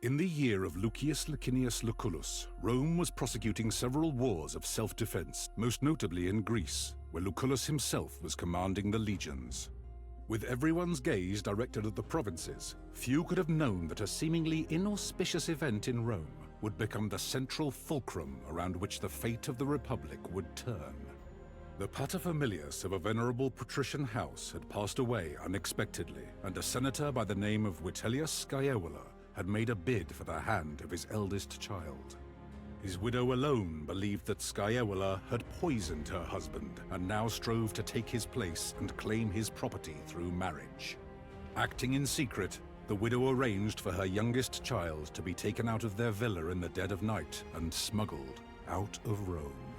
In the year of Lucius Licinius Lucullus, Rome was prosecuting several wars of self-defense, most notably in Greece, where Lucullus himself was commanding the legions. With everyone's gaze directed at the provinces, few could have known that a seemingly inauspicious event in Rome would become the central fulcrum around which the fate of the Republic would turn. The paterfamilias of a venerable patrician house had passed away unexpectedly, and a senator by the name of Vitellius Scaevola had made a bid for the hand of his eldest child. His widow alone believed that Scaevola had poisoned her husband and now strove to take his place and claim his property through marriage. Acting in secret, the widow arranged for her youngest child to be taken out of their villa in the dead of night and smuggled out of Rome.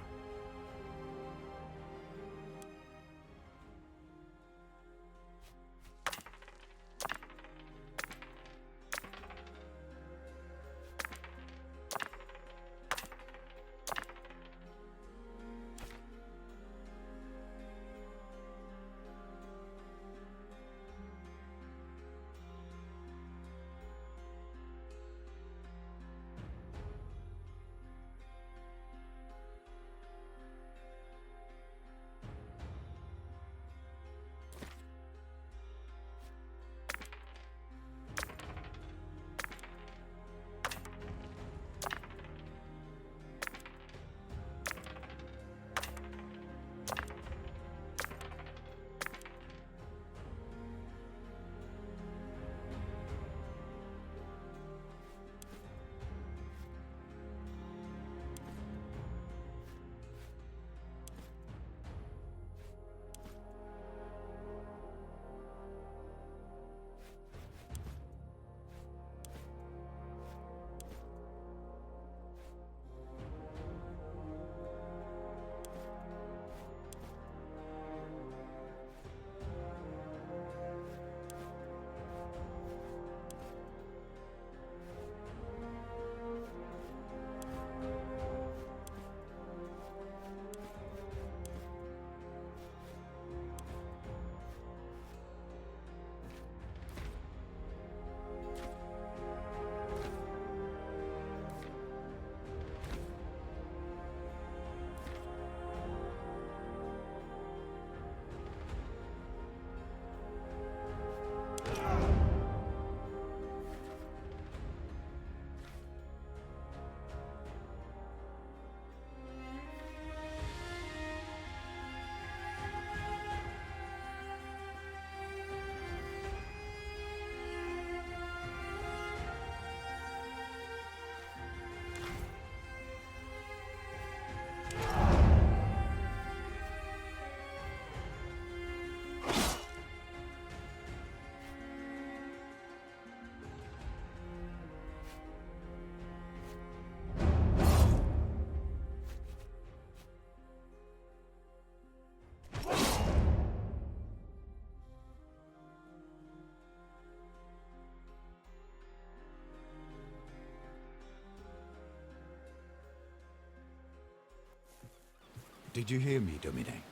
Did you hear me, Domine?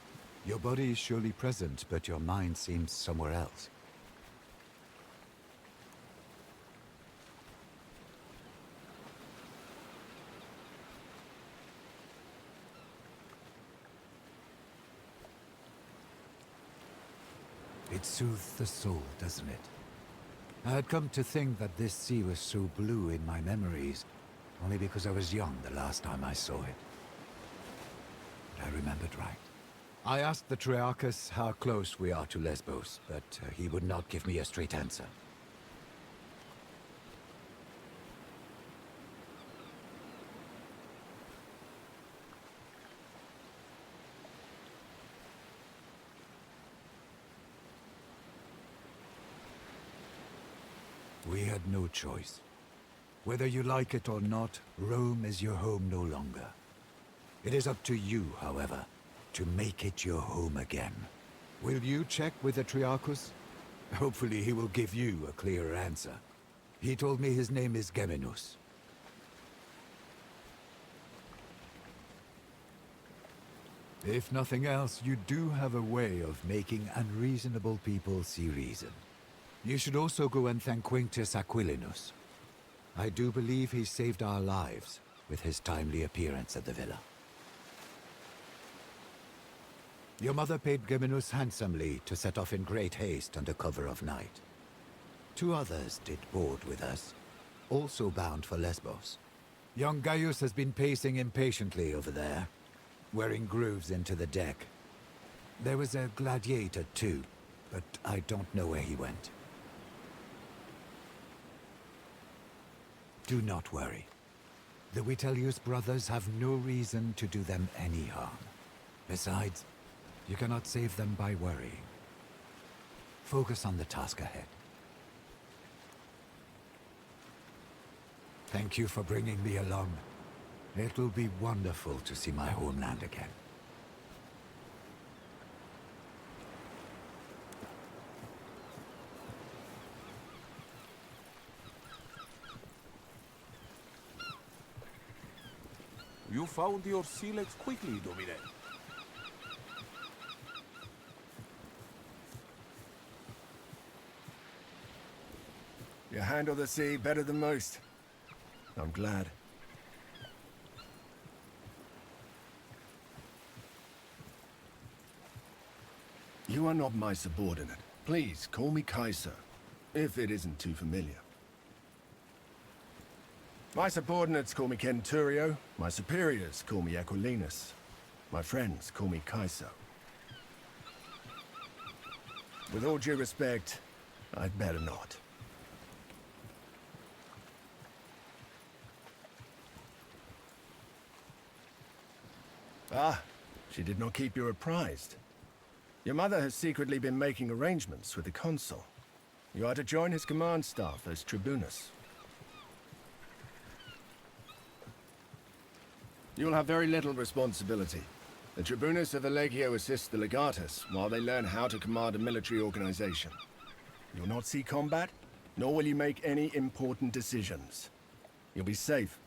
Your body is surely present, but your mind seems somewhere else. It soothes the soul, doesn't it? I had come to think that this sea was so blue in my memories, only because I was young the last time I saw it. I remembered right. I asked the Triarchus how close we are to Lesbos, but he would not give me a straight answer. We had no choice. Whether you like it or not, Rome is your home no longer. It is up to you, however, to make it your home again. Will you check with the Triarchus? Hopefully he will give you a clearer answer. He told me his name is Geminus. If nothing else, you do have a way of making unreasonable people see reason. You should also go and thank Quintus Aquilinus. I do believe he saved our lives with his timely appearance at the villa. Your mother paid Geminus handsomely to set off in great haste under cover of night. 2 others did board with us, also bound for Lesbos. Young Gaius has been pacing impatiently over there, wearing grooves into the deck. There was a gladiator too, but I don't know where he went. Do not worry. The Vitellius brothers have no reason to do them any harm. Besides, you cannot save them by worrying. Focus on the task ahead. Thank you for bringing me along. It will be wonderful to see my homeland again. You found your sea legs quickly, Domine. You handle the sea better than most. I'm glad. You are not my subordinate. Please, call me Kaiser, if it isn't too familiar. My subordinates call me Centurio, my superiors call me Equilinus, my friends call me Kaiser. With all due respect, I'd better not. Ah, she did not keep you apprised. Your mother has secretly been making arrangements with the consul. You are to join his command staff as tribunus. You will have very little responsibility. The tribunus of the Legio assists the legatus while they learn how to command a military organization. You will not see combat, nor will you make any important decisions. You'll be safe,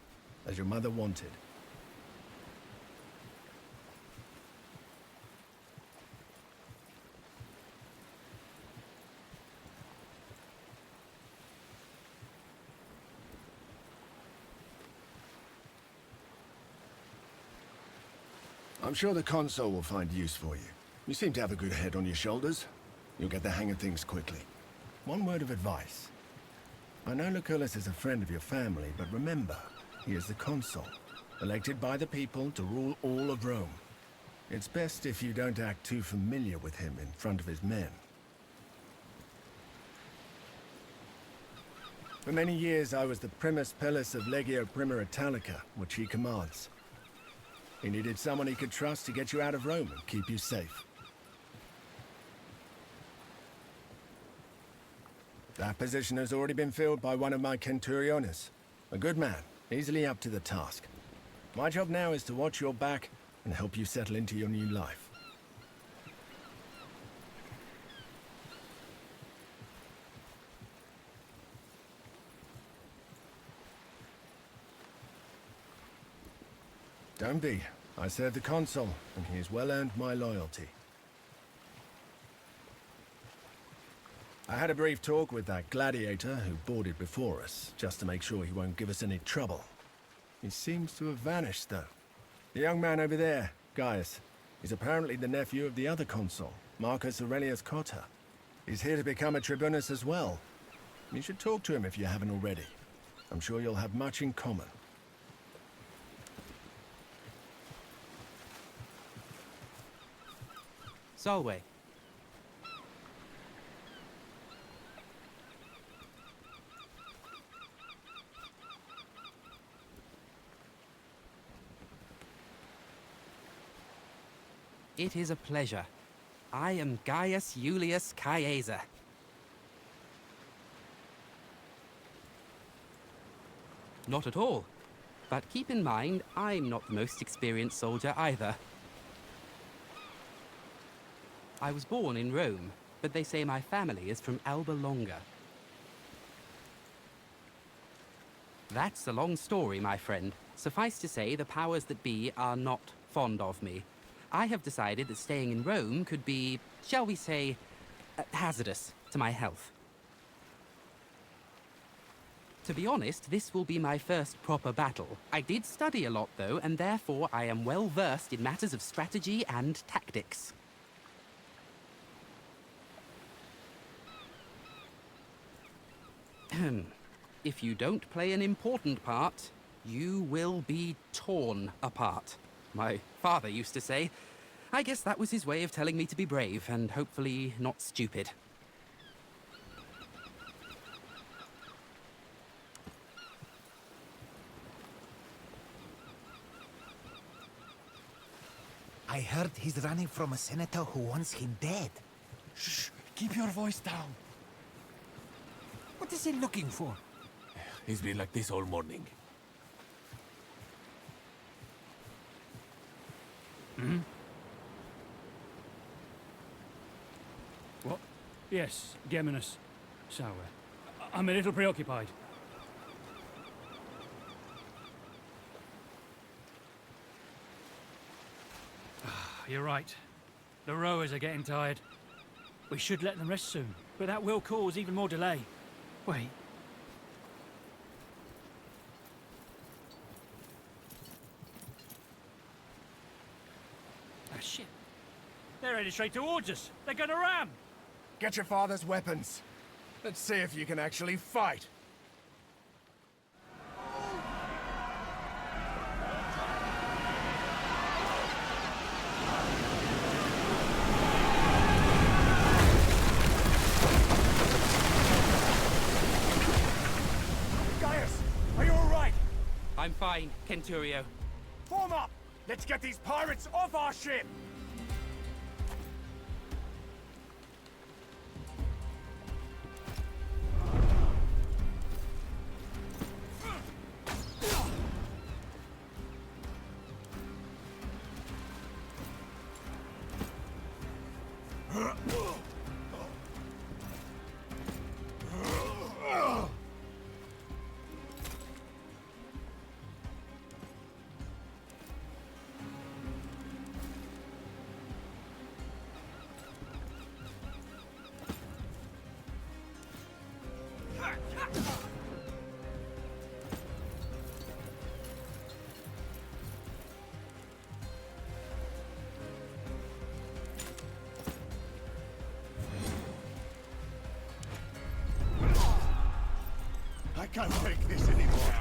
as your mother wanted. I'm sure the consul will find use for you. You seem to have a good head on your shoulders. You'll get the hang of things quickly. One word of advice. I know Lucullus is a friend of your family, but remember, he is the consul, elected by the people to rule all of Rome. It's best if you don't act too familiar with him in front of his men. For many years I was the primus pellus of Legio Prima Italica, which he commands. He needed someone he could trust to get you out of Rome and keep you safe. That position has already been filled by one of my Centuriones. A good man, easily up to the task. My job now is to watch your back and help you settle into your new life. Don't be. I serve the consul, and he has well earned my loyalty. I had a brief talk with that gladiator who boarded before us, just to make sure he won't give us any trouble. He seems to have vanished, though. The young man over there, Gaius, is apparently the nephew of the other consul, Marcus Aurelius Cotta. He's here to become a tribunus as well. You should talk to him if you haven't already. I'm sure you'll have much in common. Solway. It is a pleasure. I am Gaius Julius Caesar. Not at all. But keep in mind, I'm not the most experienced soldier either. I was born in Rome, but they say my family is from Alba Longa. That's a long story, my friend. Suffice to say, the powers that be are not fond of me. I have decided that staying in Rome could be, shall we say, hazardous to my health. To be honest, this will be my first proper battle. I did study a lot, though, and therefore I am well versed in matters of strategy and tactics. If you don't play an important part, you will be torn apart. My father used to say. I guess that was his way of telling me to be brave and hopefully not stupid. I heard he's running from a senator who wants him dead. Shh! Keep your voice down. What is he looking for? He's been like this all morning. What? Yes, Geminus. So, I'm a little preoccupied. You're right. The rowers are getting tired. We should let them rest soon, but that will cause even more delay. Wait. Ah, shit. They're headed straight towards us. They're gonna ram! Get your father's weapons. Let's see if you can actually fight. Gaius, are you all right? I'm fine, Kenturio. Form up! Let's get these pirates off our ship! I can't take this anymore.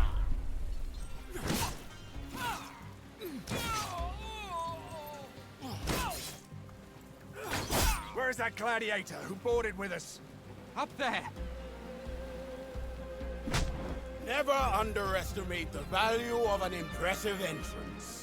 Where is that gladiator who boarded with us? Up there! Never underestimate the value of an impressive entrance.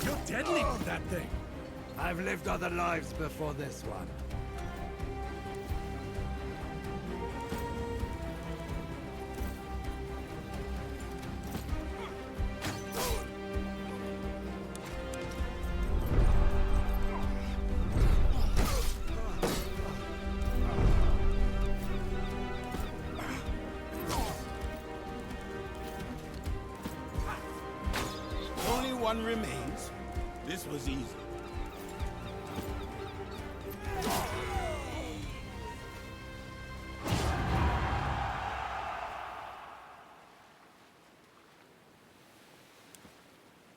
You're deadly with that thing. I've lived other lives before this one. Only one remains. This was easy.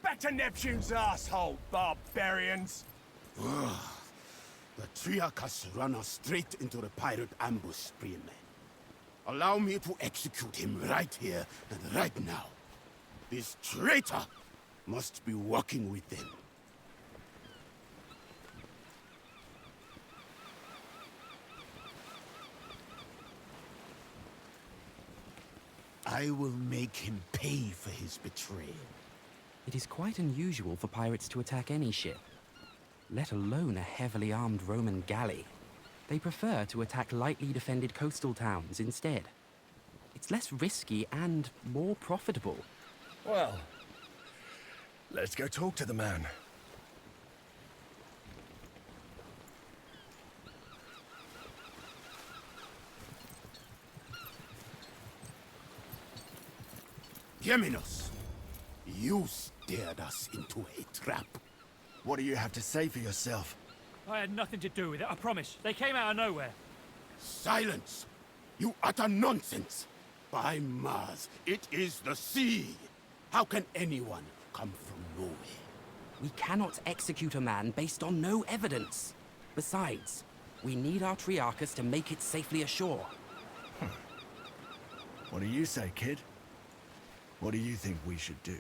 Back to Neptune's asshole, barbarians! The Triarchus run us straight into the pirate ambush, spearman. Allow me to execute him right here and right now. This traitor must be working with them. I will make him pay for his betrayal. It is quite unusual for pirates to attack any ship, let alone a heavily armed Roman galley. They prefer to attack lightly defended coastal towns instead. It's less risky and more profitable. Well, Let's go talk to the man. Geminos, you steered us into a trap. What do you have to say for yourself? I had nothing to do with it, I promise. They came out of nowhere. Silence! You utter nonsense! By Mars, it is the sea! How can anyone come from nowhere? We cannot execute a man based on no evidence. Besides, we need our Triarchus to make it safely ashore. What do you say, kid? What do you think we should do?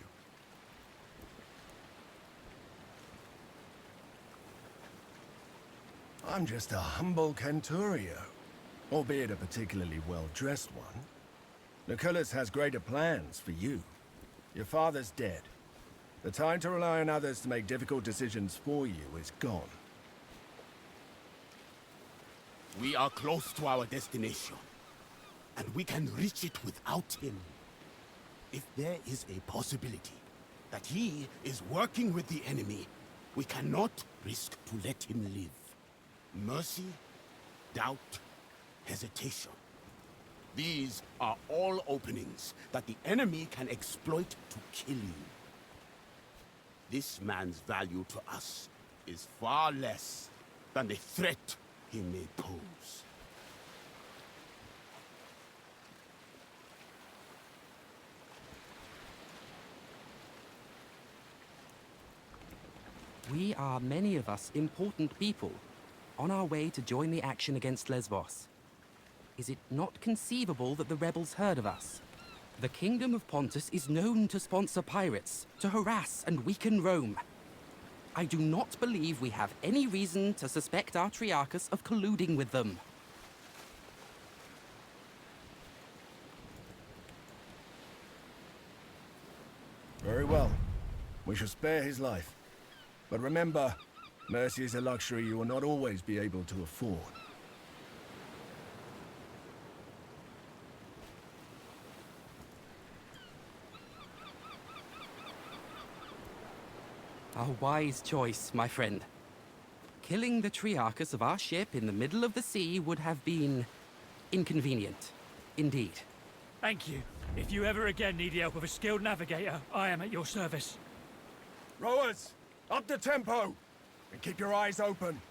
I'm just a humble Canturio, albeit a particularly well-dressed one. Lucullus has greater plans for you. Your father's dead. The time to rely on others to make difficult decisions for you is gone. We are close to our destination, and we can reach it without him. If there is a possibility that he is working with the enemy, we cannot risk to let him live. Mercy, doubt, hesitation. These are all openings that the enemy can exploit to kill you. This man's value to us is far less than the threat he may pose. We are, many of us, important people, on our way to join the action against Lesbos. Is it not conceivable that the rebels heard of us? The Kingdom of Pontus is known to sponsor pirates, to harass and weaken Rome. I do not believe we have any reason to suspect our Triarchus of colluding with them. Very well. We shall spare his life. But remember, mercy is a luxury you will not always be able to afford. A wise choice, my friend. Killing the Triarchus of our ship in the middle of the sea would have been inconvenient, indeed. Thank you. If you ever again need the help of a skilled navigator, I am at your service. Rowers, up the tempo! And keep your eyes open.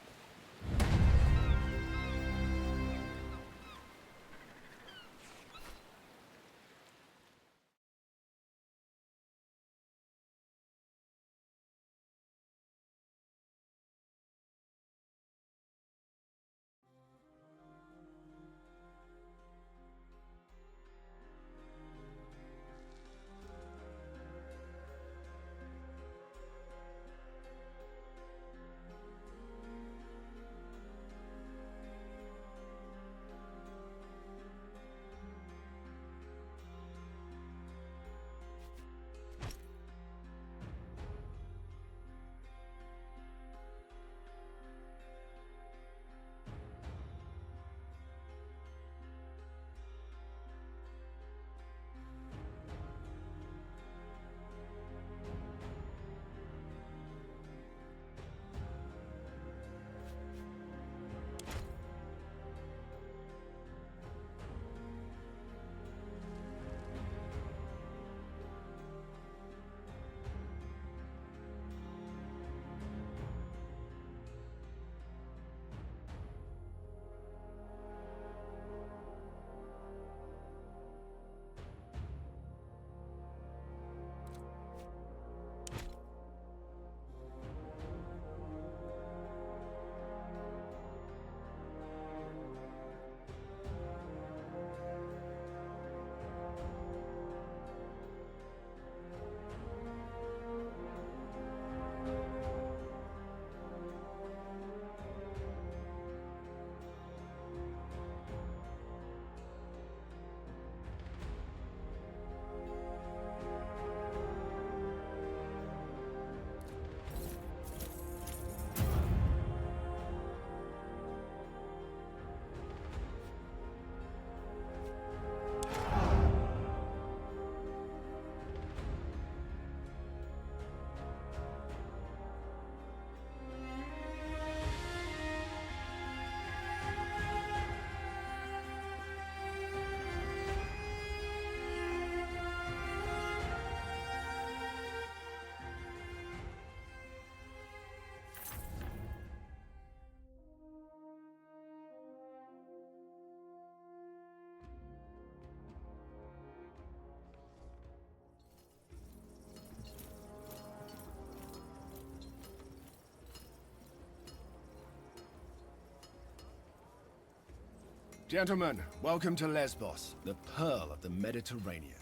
Gentlemen, welcome to Lesbos, the pearl of the Mediterranean.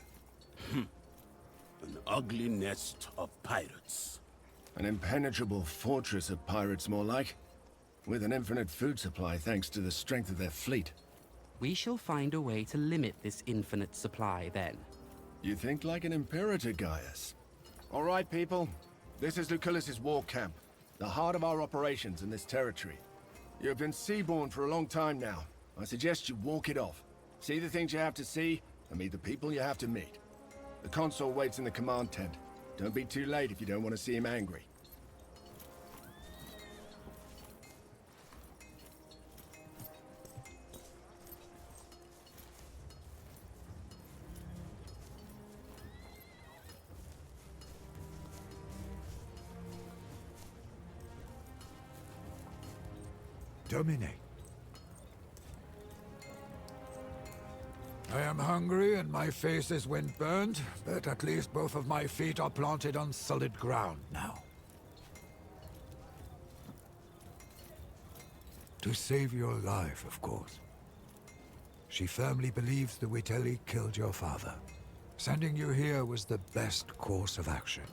An ugly nest of pirates. An impenetrable fortress of pirates, more like. With an infinite food supply thanks to the strength of their fleet. We shall find a way to limit this infinite supply, then. You think like an imperator, Gaius. All right, people. This is Lucullus's war camp, the heart of our operations in this territory. You have been seaborne for a long time now. I suggest you walk it off. See the things you have to see, and meet the people you have to meet. The consul waits in the command tent. Don't be too late if you don't want to see him angry. Domine. I am hungry and my face is wind-burned, but at least both of my feet are planted on solid ground now. To save your life, of course. She firmly believes the Witelli killed your father. Sending you here was the best course of action.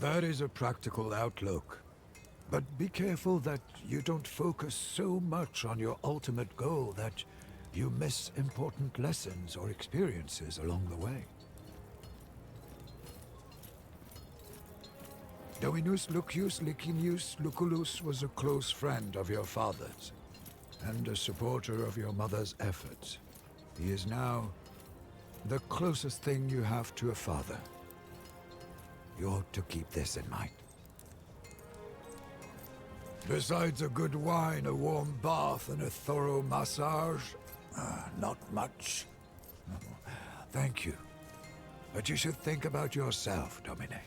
That is a practical outlook. But be careful that you don't focus so much on your ultimate goal that you miss important lessons or experiences along the way. Dominus Lucius Licinius Lucullus was a close friend of your father's, and a supporter of your mother's efforts. He is now the closest thing you have to a father. You ought to keep this in mind. Besides a good wine, a warm bath, and a thorough massage, not much. Thank you. But you should think about yourself, Domine.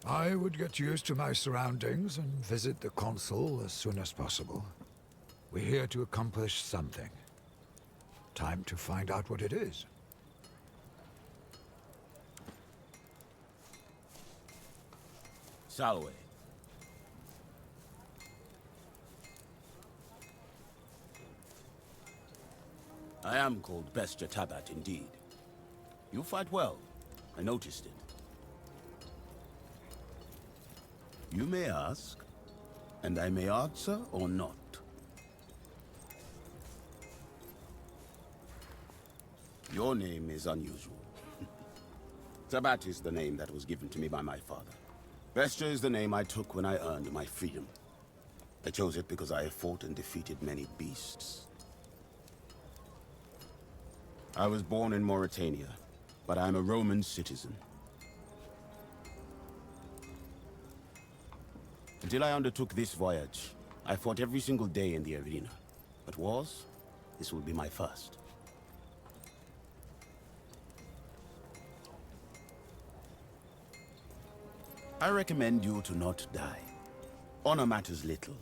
I would get used to my surroundings and visit the consul as soon as possible. We're here to accomplish something. Time to find out what it is. Salwe. I am called Bestia Tabat indeed. You fight well. I noticed it. You may ask, and I may answer or not. Your name is unusual. Tabat is the name that was given to me by my father. Bestia is the name I took when I earned my freedom. I chose it because I have fought and defeated many beasts. I was born in Mauritania, but I am a Roman citizen. Until I undertook this voyage, I fought every single day in the arena. But wars, this will be my first. I recommend you to not die. Honor matters little.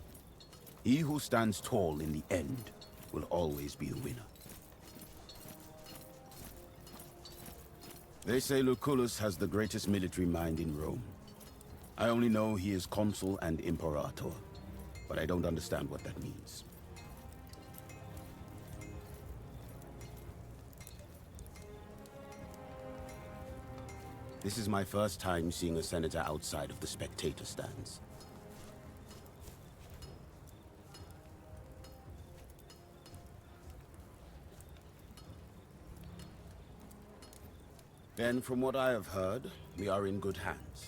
He who stands tall in the end will always be the winner. They say Lucullus has the greatest military mind in Rome. I only know he is consul and imperator, but I don't understand what that means. This is my first time seeing a senator outside of the spectator stands. Then, from what I have heard, we are in good hands.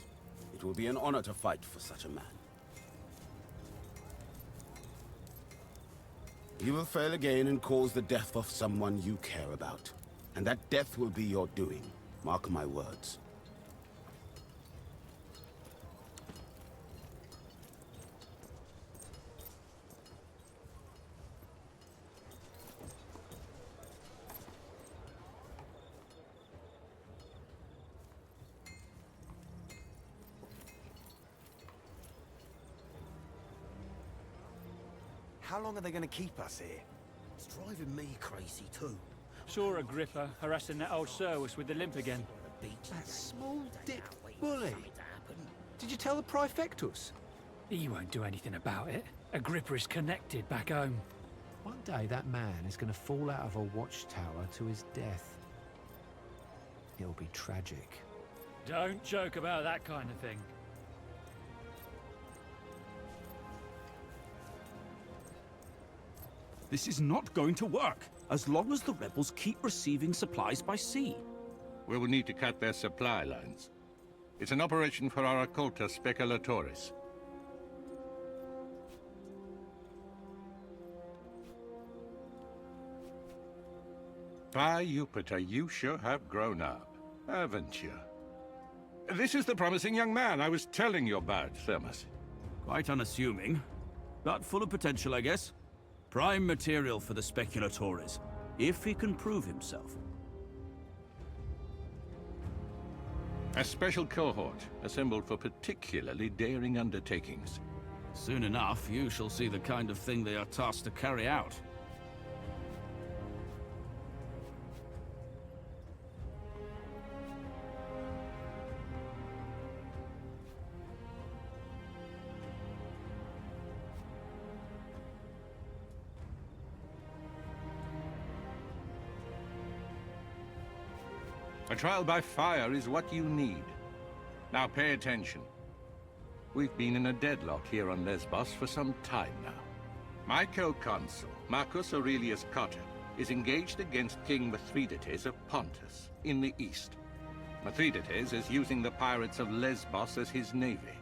It will be an honor to fight for such a man. You will fail again and cause the death of someone you care about. And that death will be your doing. Mark my words. how long are they going to keep us here? It's driving me crazy too. Saw Agrippa harassing that old Servus with the limp again. That small dick bully. Did you tell the Praefectus? He won't do anything about it. Agrippa is connected back home. One day that man is going to fall out of a watchtower to his death. It'll be tragic. Don't joke about that kind of thing. This is not going to work, as long as the rebels keep receiving supplies by sea. We will need to cut their supply lines. It's an operation for our occulta speculatores. By Jupiter, you sure have grown up, haven't you? This is the promising young man I was telling you about, Thermos. Quite unassuming, but full of potential, I guess. Prime material for the speculatores, if he can prove himself. A special cohort, assembled for particularly daring undertakings. Soon enough, you shall see the kind of thing they are tasked to carry out. A trial by fire is what you need. Now pay attention. We've been in a deadlock here on Lesbos for some time now. My co-consul, Marcus Aurelius Cotta, is engaged against King Mithridates of Pontus, in the east. Mithridates is using the pirates of Lesbos as his navy.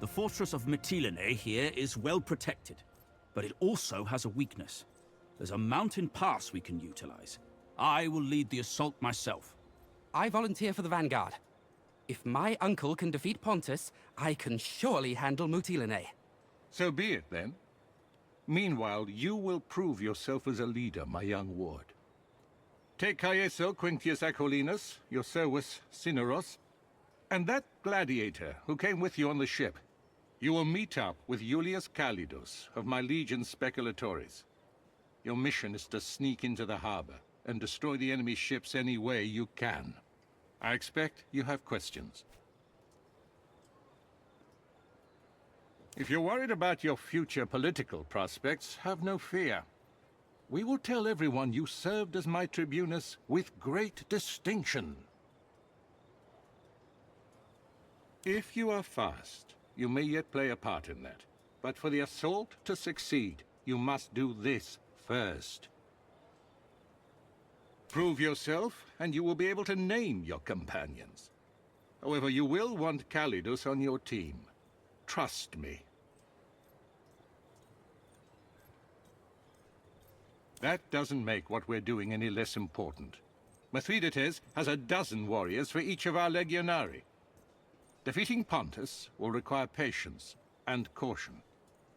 The fortress of Mytilene here is well protected, but it also has a weakness. There's a mountain pass we can utilize. I will lead the assault myself. I volunteer for the vanguard. If my uncle can defeat Pontus, I can surely handle Mytilene. So be it, then. Meanwhile, you will prove yourself as a leader, my young ward. Take Caeso Quintius Acollinus, your Servus Cineros, and that gladiator who came with you on the ship. You will meet up with Julius Calidus of my legion Speculatores. Your mission is to sneak into the harbor and destroy the enemy ships any way you can. I expect you have questions. If you're worried about your future political prospects, have no fear. We will tell everyone you served as my tribunus with great distinction. If you are fast, you may yet play a part in that. But for the assault to succeed, you must do this first. Prove yourself, and you will be able to name your companions. However, you will want Calidus on your team. Trust me. That doesn't make what we're doing any less important. Mithridates has a dozen warriors for each of our legionari. Defeating Pontus will require patience and caution.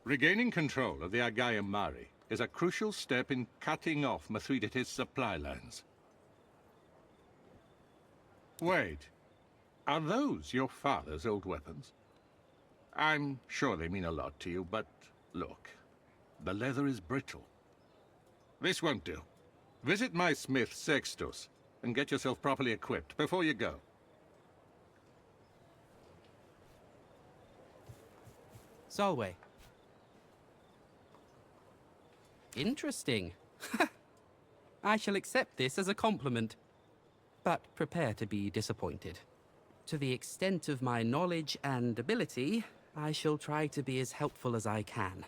Regaining control of the Aegaeum Mare is a crucial step in cutting off Mithridates' supply lines. Wait, are those your father's old weapons? I'm sure they mean a lot to you, but look, the leather is brittle. This won't do. Visit my smith, Sextus, and get yourself properly equipped before you go. Solway. Interesting. I shall accept this as a compliment, but prepare to be disappointed. To the extent of my knowledge and ability, I shall try to be as helpful as I can.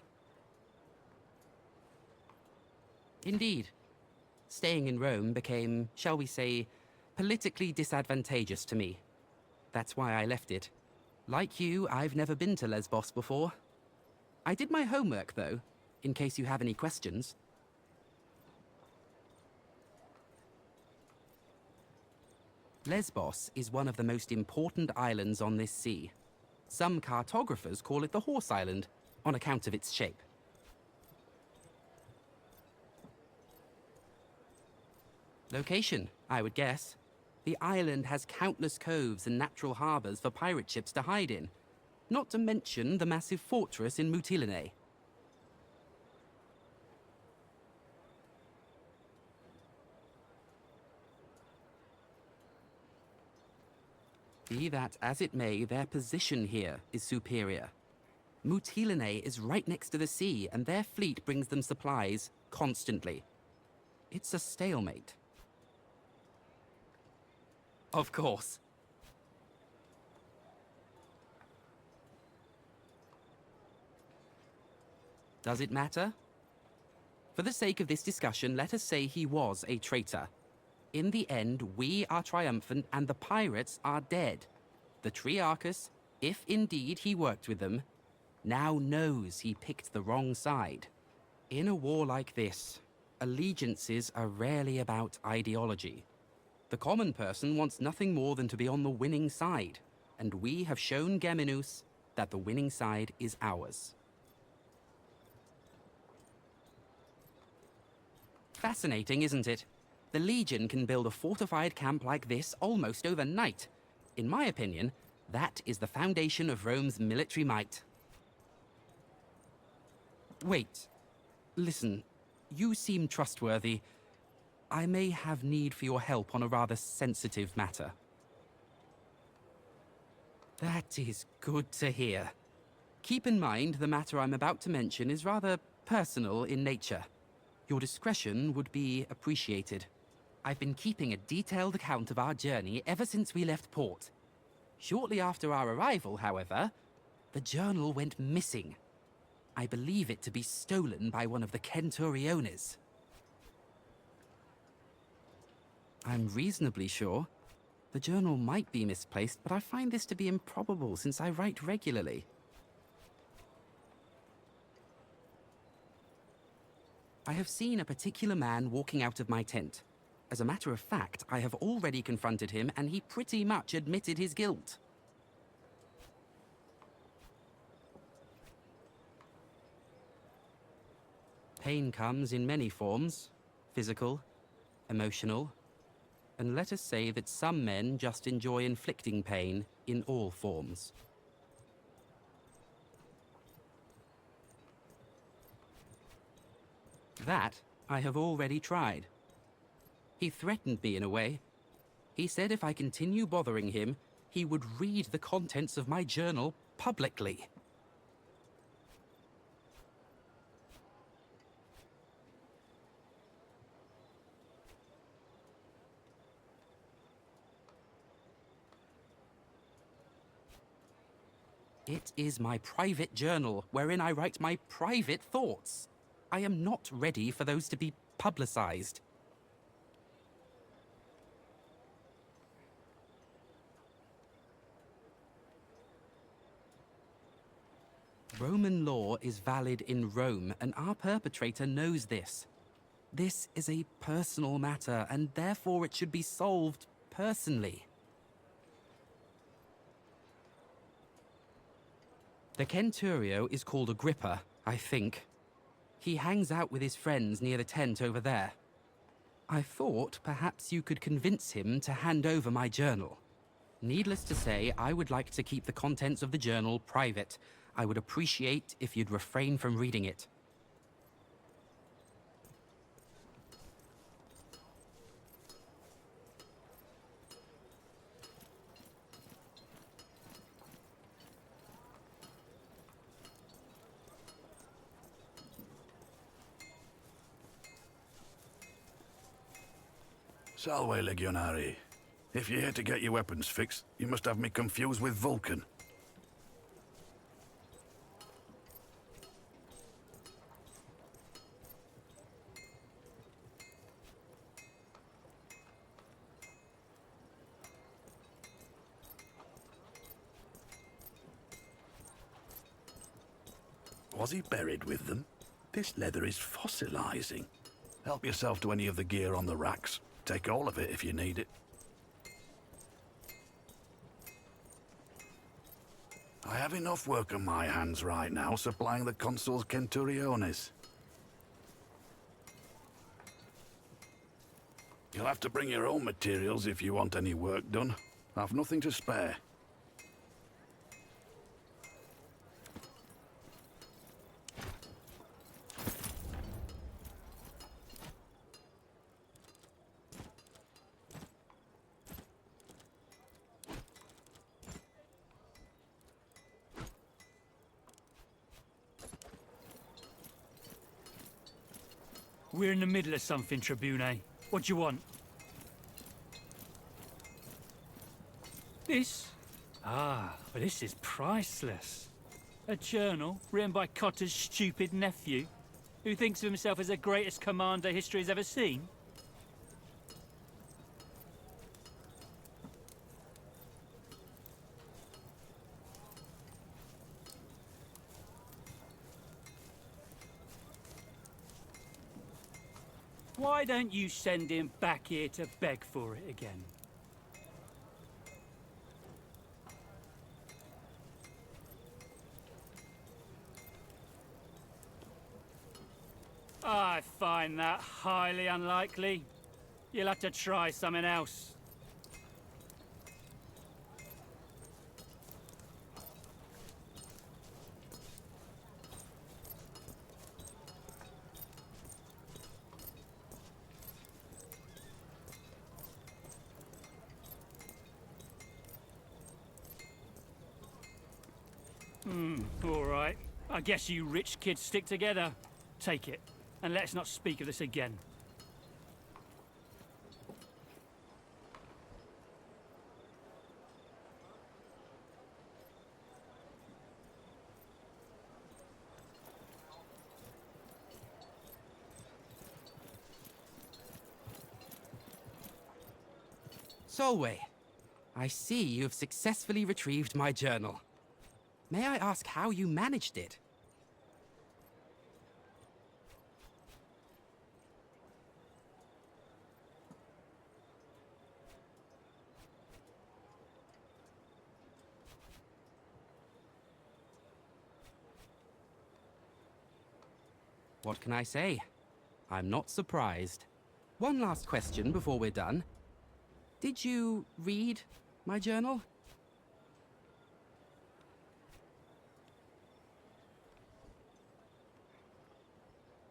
Indeed. Staying in Rome became, shall we say, politically disadvantageous to me. That's why I left it. Like you, I've never been to Lesbos before. I did my homework, though, in case you have any questions. Lesbos is one of the most important islands on this sea. Some cartographers call it the Horse Island, on account of its shape. Location, I would guess. The island has countless coves and natural harbors for pirate ships to hide in, not to mention the massive fortress in Mytilene. Be that as it may, their position here is superior. Mutilene is right next to the sea, and their fleet brings them supplies constantly. It's a stalemate. Of course. Does it matter? For the sake of this discussion, let us say he was a traitor. In the end, we are triumphant and the pirates are dead. The Triarchus, if indeed he worked with them, now knows he picked the wrong side. In a war like this, allegiances are rarely about ideology. The common person wants nothing more than to be on the winning side, and we have shown Geminus that the winning side is ours. Fascinating, isn't it? The Legion can build a fortified camp like this almost overnight. In my opinion, that is the foundation of Rome's military might. Wait. Listen, you seem trustworthy. I may have need for your help on a rather sensitive matter. That is good to hear. Keep in mind the matter I'm about to mention is rather personal in nature. Your discretion would be appreciated. I've been keeping a detailed account of our journey ever since we left port. Shortly after our arrival, however, the journal went missing. I believe it to be stolen by one of the Centuriones. I'm reasonably sure. The journal might be misplaced, but I find this to be improbable since I write regularly. I have seen a particular man walking out of my tent. As a matter of fact, I have already confronted him, and he pretty much admitted his guilt. Pain comes in many forms: physical, emotional, and let us say that some men just enjoy inflicting pain in all forms. That I have already tried. He threatened me in a way. He said if I continue bothering him, he would read the contents of my journal publicly. It is my private journal, wherein I write my private thoughts. I am not ready for those to be publicized. Roman law is valid in Rome, and our perpetrator knows this. This is a personal matter, and therefore it should be solved personally. The Centurio is called Agrippa, I think. He hangs out with his friends near the tent over there. I thought perhaps you could convince him to hand over my journal. Needless to say, I would like to keep the contents of the journal private. I would appreciate if you'd refrain from reading it. Salve, Legionari. If you're here to get your weapons fixed, you must have me confused with Vulcan. Was he buried with them? This leather is fossilizing. Help yourself to any of the gear on the racks. Take all of it if you need it. I have enough work on my hands right now supplying the consul's Centuriones. You'll have to bring your own materials if you want any work done. I've nothing to spare. We're in the middle of something, Tribune. What do you want? This? Ah, but this is priceless. A journal written by Cotter's stupid nephew, who thinks of himself as the greatest commander history has ever seen. Why don't you send him back here to beg for it again? I find that highly unlikely. You'll have to try something else. All right. I guess you rich kids stick together. Take it, and let's not speak of this again. Solway, I see you've successfully retrieved my journal. May I ask how you managed it? What can I say? I'm not surprised. One last question before we're done. Did you read my journal?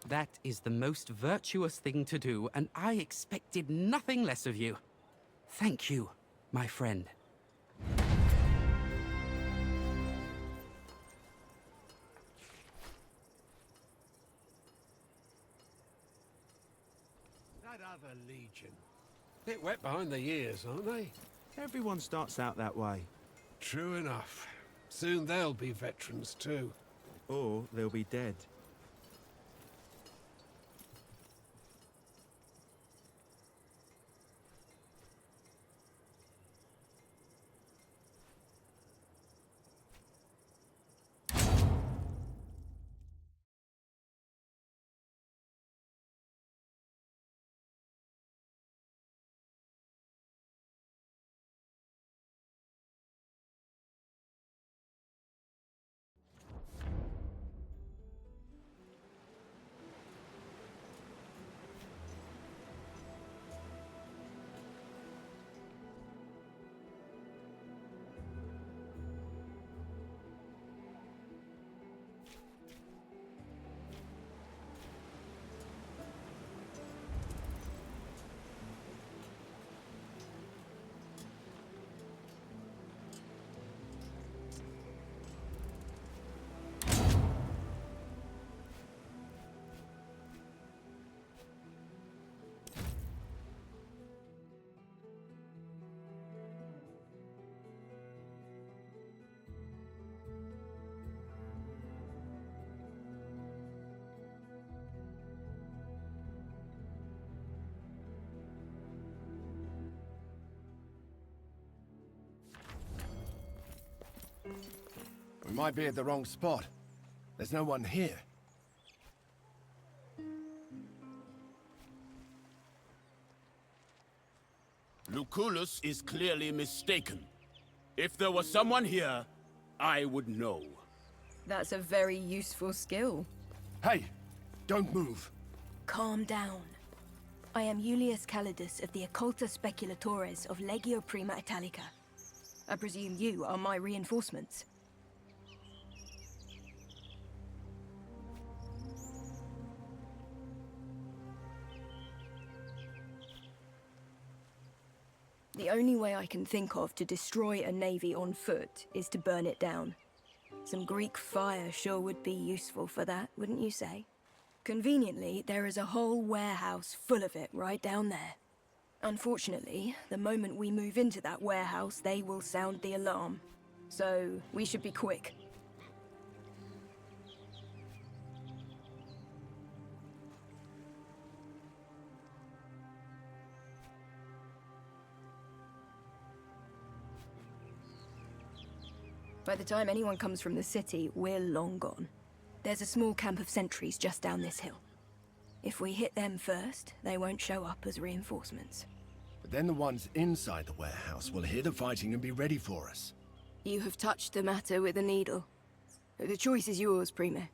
That is the most virtuous thing to do, and I expected nothing less of you. Thank you, my friend. That other Legion. Bit wet behind the ears, aren't they? Everyone starts out that way. True enough. Soon they'll be veterans too. Or they'll be dead. We might be at the wrong spot. There's no one here. Lucullus is clearly mistaken. If there was someone here, I would know. That's a very useful skill. Hey, don't move. Calm down. I am Julius Calidus of the Occulta Speculatores of Legio Prima Italica. I presume you are my reinforcements. The only way I can think of to destroy a navy on foot is to burn it down. Some Greek fire sure would be useful for that, wouldn't you say? Conveniently, there is a whole warehouse full of it right down there. Unfortunately, the moment we move into that warehouse, they will sound the alarm. So, we should be quick. By the time anyone comes from the city, we're long gone. There's a small camp of sentries just down this hill. If we hit them first, they won't show up as reinforcements. But then the ones inside the warehouse will hear the fighting and be ready for us. You have touched the matter with a needle. The choice is yours, Primo.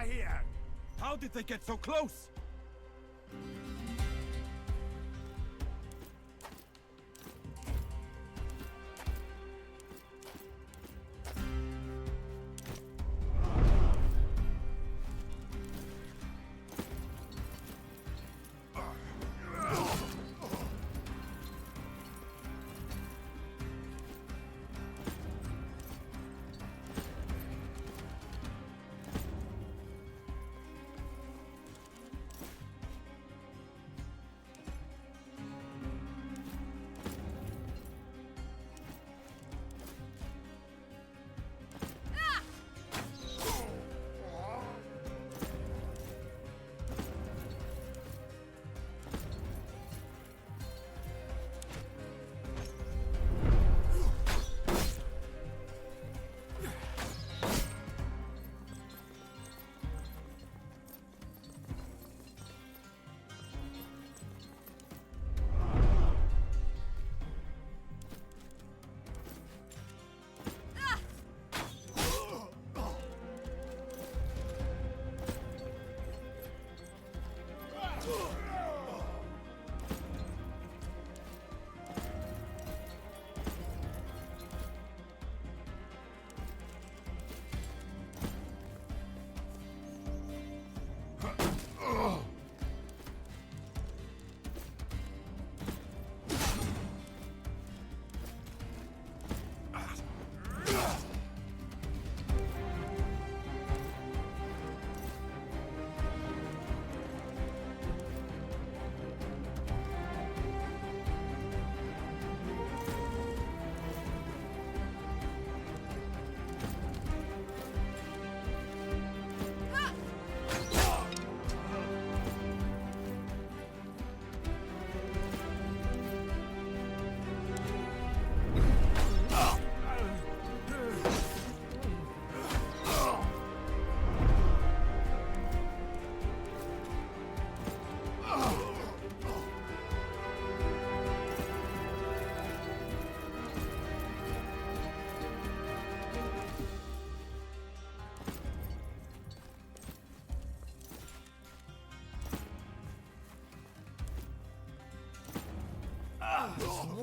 Here! How did they get so close?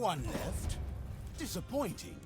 one left? Disappointing.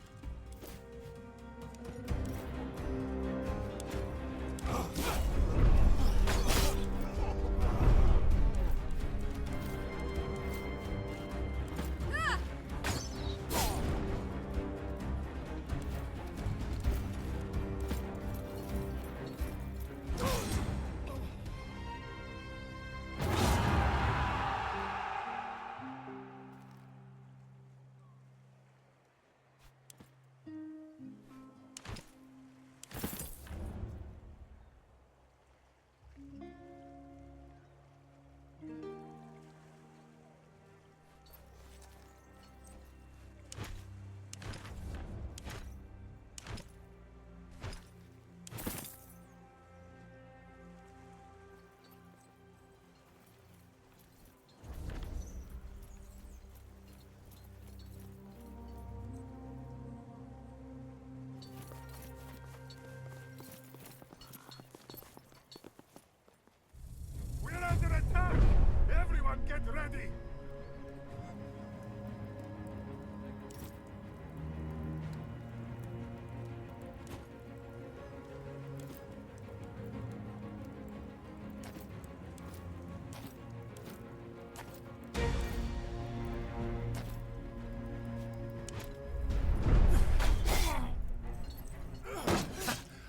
Under attack! Everyone get ready!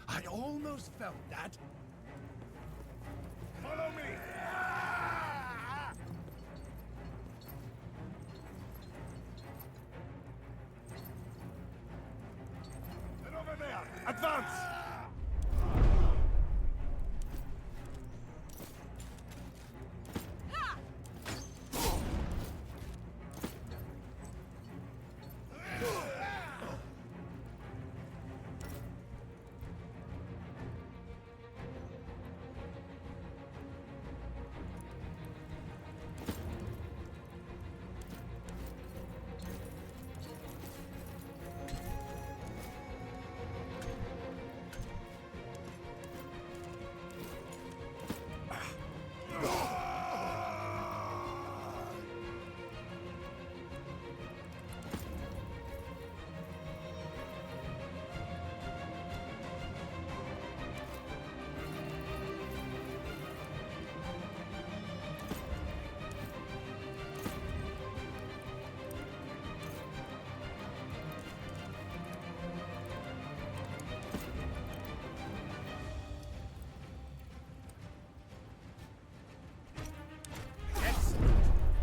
I almost felt that. Follow me! And over there! Advance!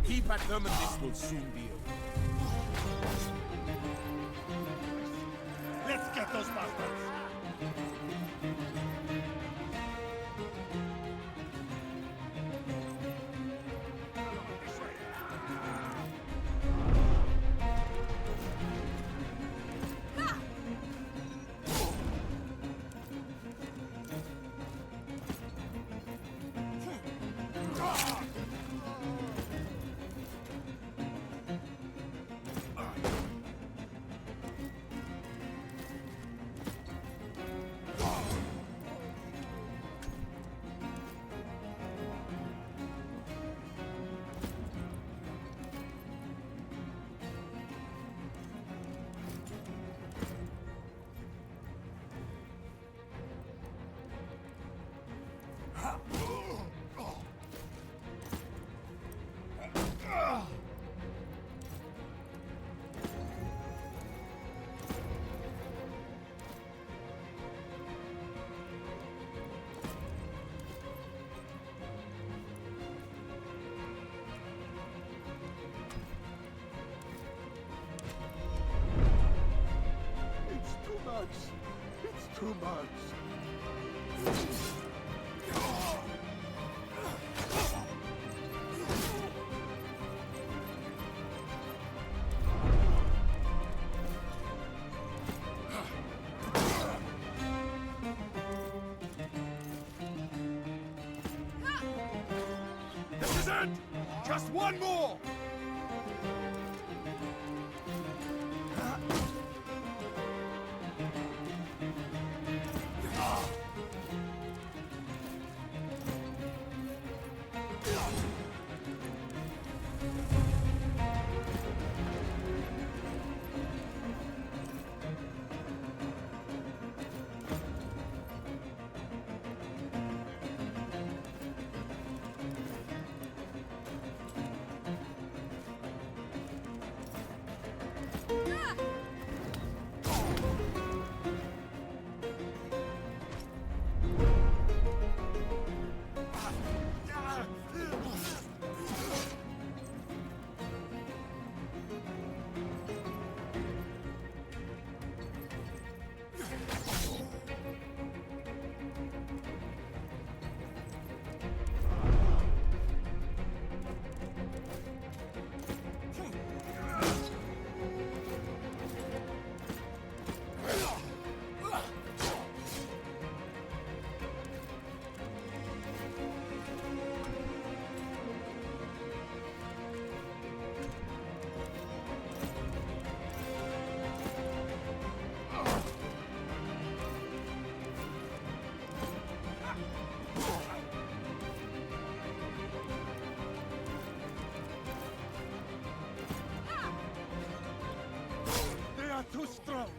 Keep at them and this will soon be over. Let's get those bastards! It's too much. This is it! Just one more! too strong.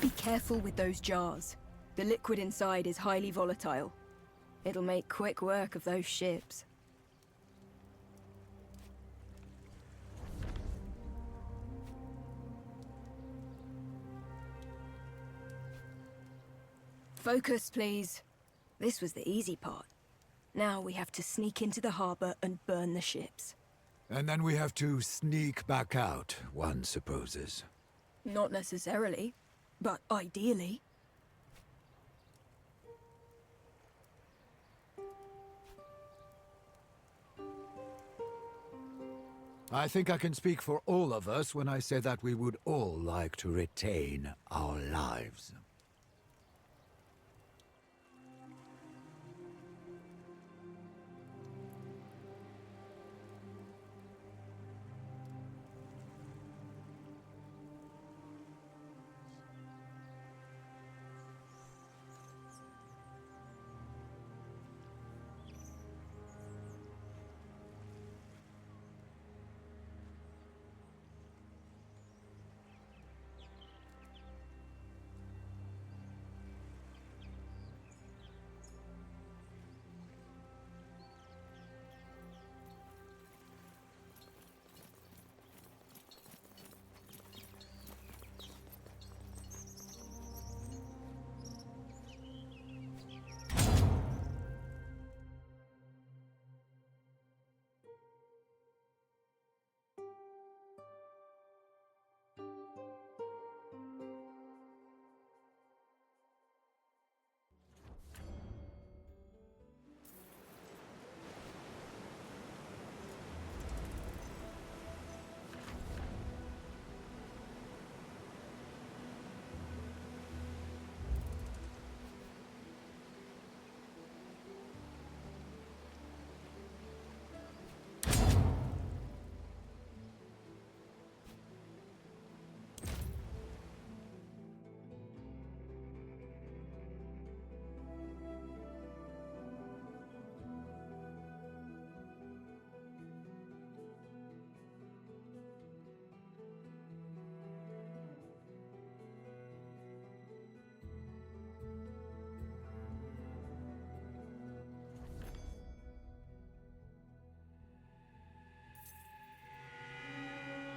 Be careful with those jars. The liquid inside is highly volatile. It'll make quick work of those ships. Focus, please. This was the easy part. Now we have to sneak into the harbor and burn the ships. And then we have to sneak back out, one supposes. Not necessarily, but ideally. I think I can speak for all of us when I say that we would all like to retain our lives.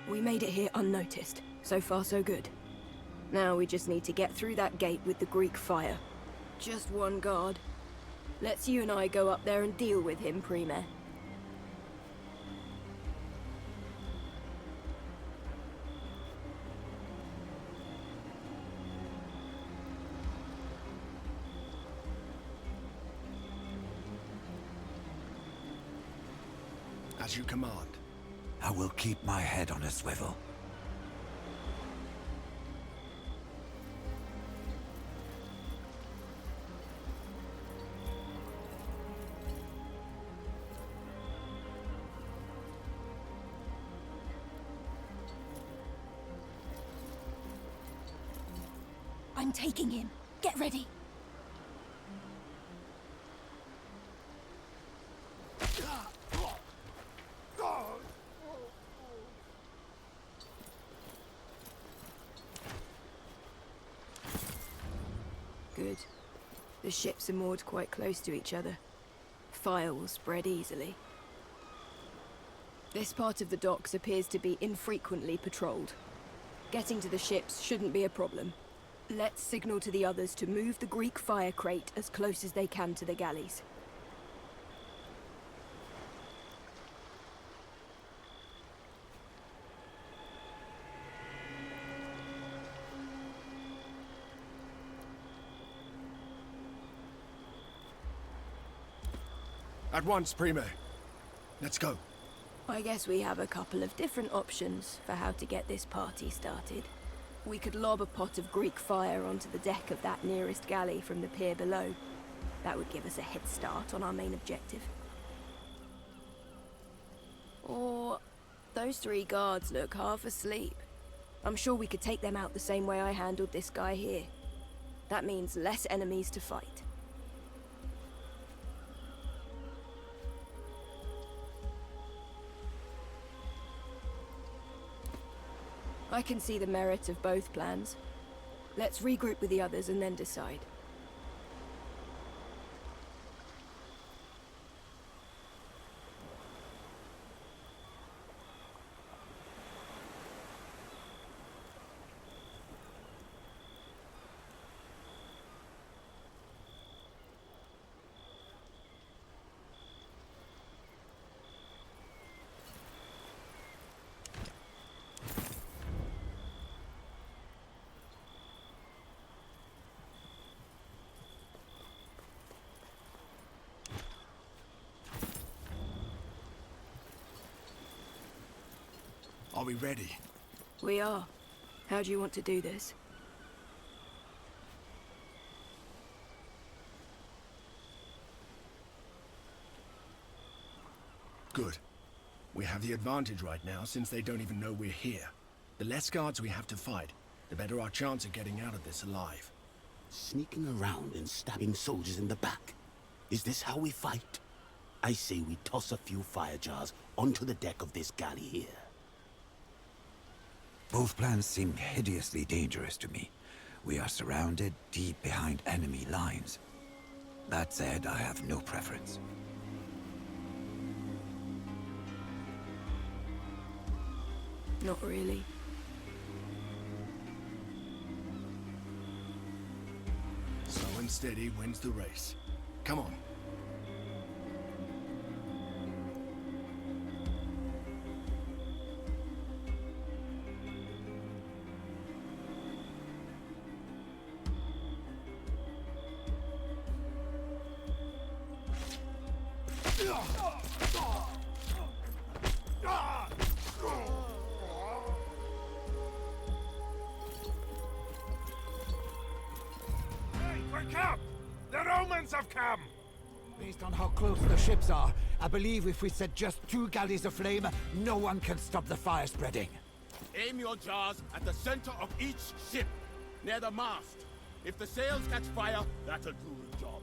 We made it here unnoticed. So far, so good. Now we just need to get through that gate with the Greek fire. Just one guard. Let's you and I go up there and deal with him, Prime. As you command. I will keep my head on a swivel. I'm taking him. Get ready. Good. The ships are moored quite close to each other. Fire will spread easily. This part of the docks appears to be infrequently patrolled. Getting to the ships shouldn't be a problem. Let's signal to the others to move the Greek fire crate as close as they can to the galleys. At once, Prime. Let's go. I guess we have a couple of different options for how to get this party started. We could lob a pot of Greek fire onto the deck of that nearest galley from the pier below. That would give us a head start on our main objective. Or those 3 guards look half asleep. I'm sure we could take them out the same way I handled this guy here. That means less enemies to fight. I can see the merit of both plans. Let's regroup with the others and then decide. Are we ready? We are. How do you want to do this? Good. We have the advantage right now since they don't even know we're here. The less guards we have to fight, the better our chance of getting out of this alive. Sneaking around and stabbing soldiers in the back. Is this how we fight? I say we toss a few fire jars onto the deck of this galley here. Both plans seem hideously dangerous to me. We are surrounded deep behind enemy lines. That said, I have no preference. Not really. Slow and steady wins the race. Come on. Hey, wake up! The Romans have come! Based on how close the ships are, I believe if we set just 2 galleys aflame, no one can stop the fire spreading. Aim your jars at the center of each ship, near the mast. If the sails catch fire, that'll do the job.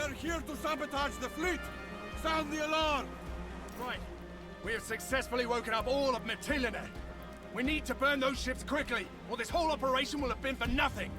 They're here to sabotage the fleet! Sound the alarm! Right. We have successfully woken up all of Mytilene. We need to burn those ships quickly, or this whole operation will have been for nothing.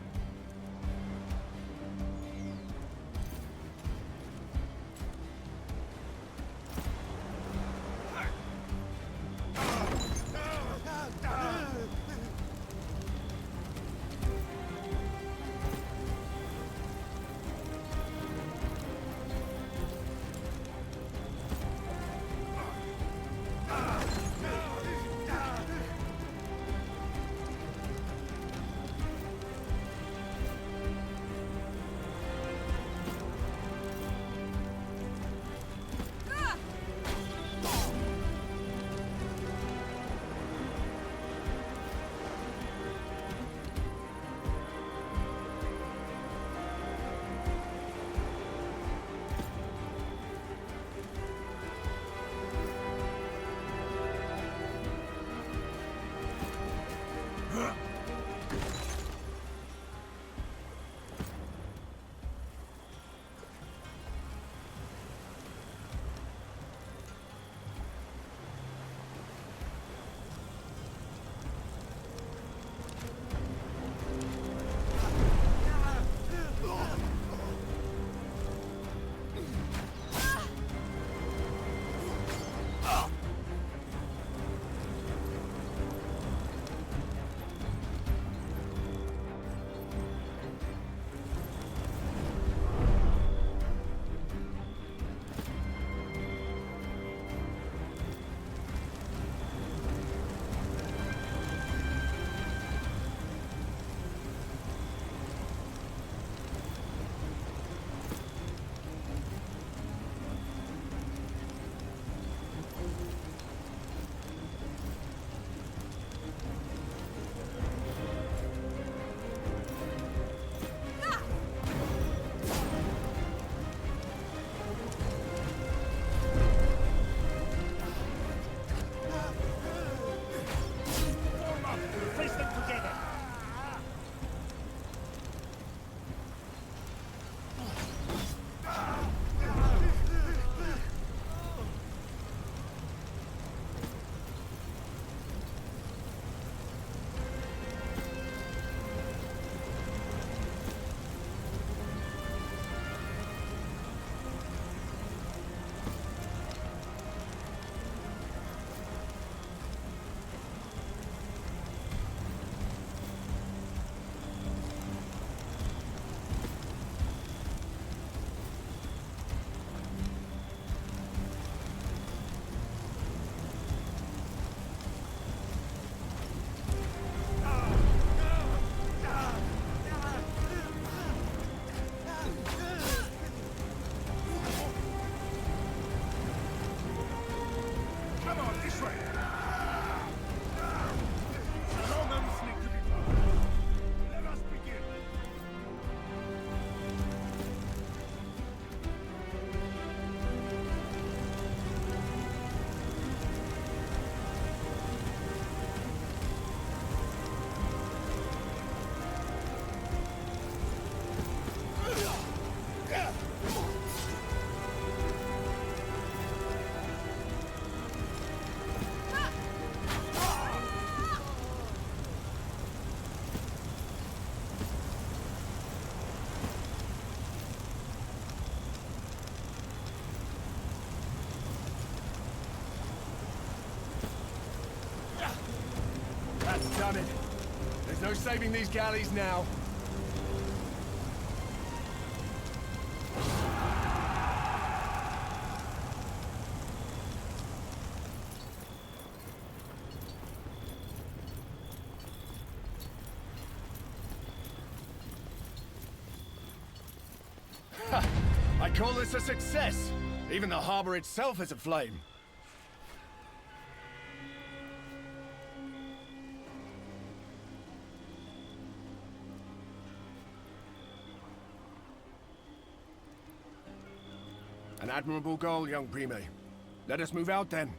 That's done it. There's no saving these galleys now. I call this a success. Even the harbor itself is aflame. An admirable goal, young Prime. Let us move out then.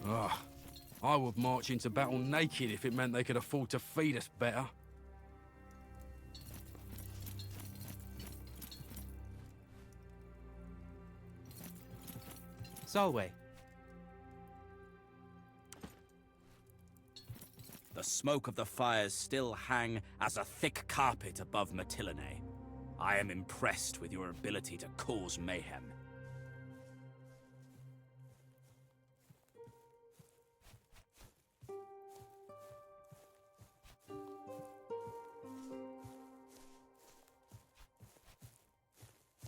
Ugh. I would march into battle naked if it meant they could afford to feed us better. Solway. The smoke of the fires still hang as a thick carpet above Mytilene. I am impressed with your ability to cause mayhem.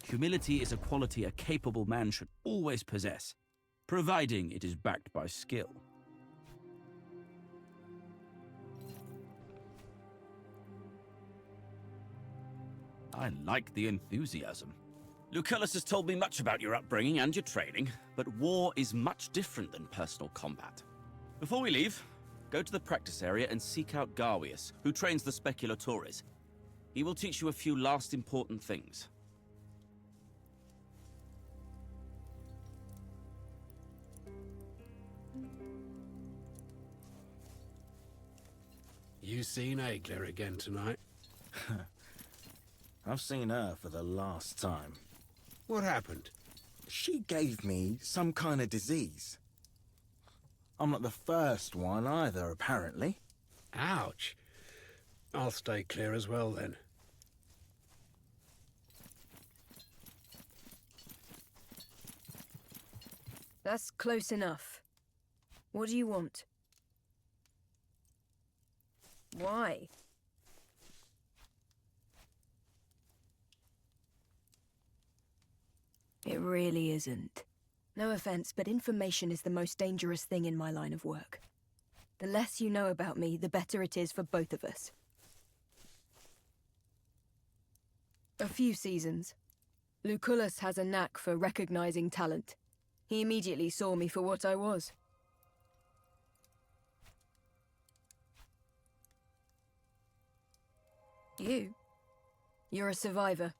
Humility is a quality a capable man should always possess, providing it is backed by skill. I like the enthusiasm. Lucullus has told me much about your upbringing and your training, but war is much different than personal combat. Before we leave, go to the practice area and seek out Garwius, who trains the Speculatores. He will teach you a few last important things. You seen Aegler again tonight? I've seen her for the last time. What happened? She gave me some kind of disease. I'm not the first one either, apparently. Ouch. I'll stay clear as well, then. That's close enough. What do you want? Why? It really isn't. No offense, but information is the most dangerous thing in my line of work. The less you know about me, the better it is for both of us. A few seasons. Lucullus has a knack for recognizing talent. He immediately saw me for what I was. You're a survivor.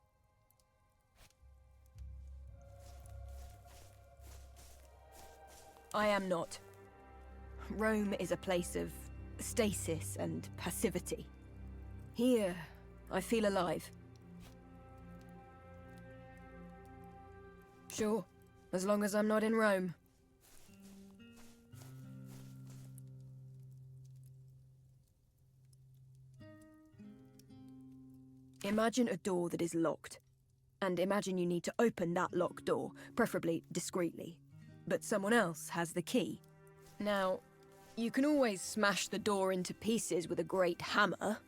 I am not. Rome is a place of stasis and passivity. Here, I feel alive. Sure, as long as I'm not in Rome. Imagine a door that is locked. And imagine you need to open that locked door, preferably discreetly. But someone else has the key. Now, you can always smash the door into pieces with a great hammer.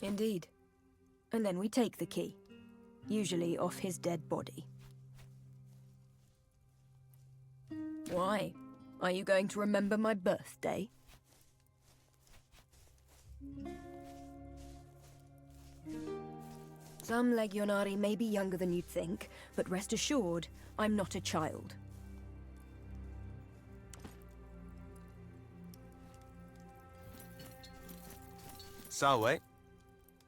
Indeed. And then we take the key. Usually off his dead body. Why? Are you going to remember my birthday? Some Legionari may be younger than you'd think, but rest assured, I'm not a child. Salwe,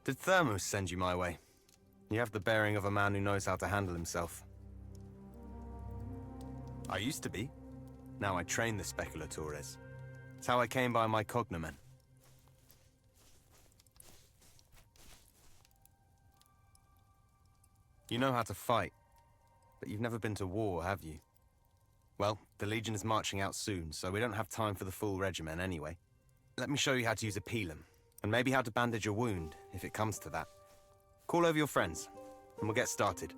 did Thermus send you my way? You have the bearing of a man who knows how to handle himself. I used to be. Now I train the Speculatores. It's how I came by my cognomen. You know how to fight, but you've never been to war, have you? Well, the Legion is marching out soon, so we don't have time for the full regimen anyway. Let me show you how to use a pilum, and maybe how to bandage a wound, if it comes to that. Call over your friends, and we'll get started.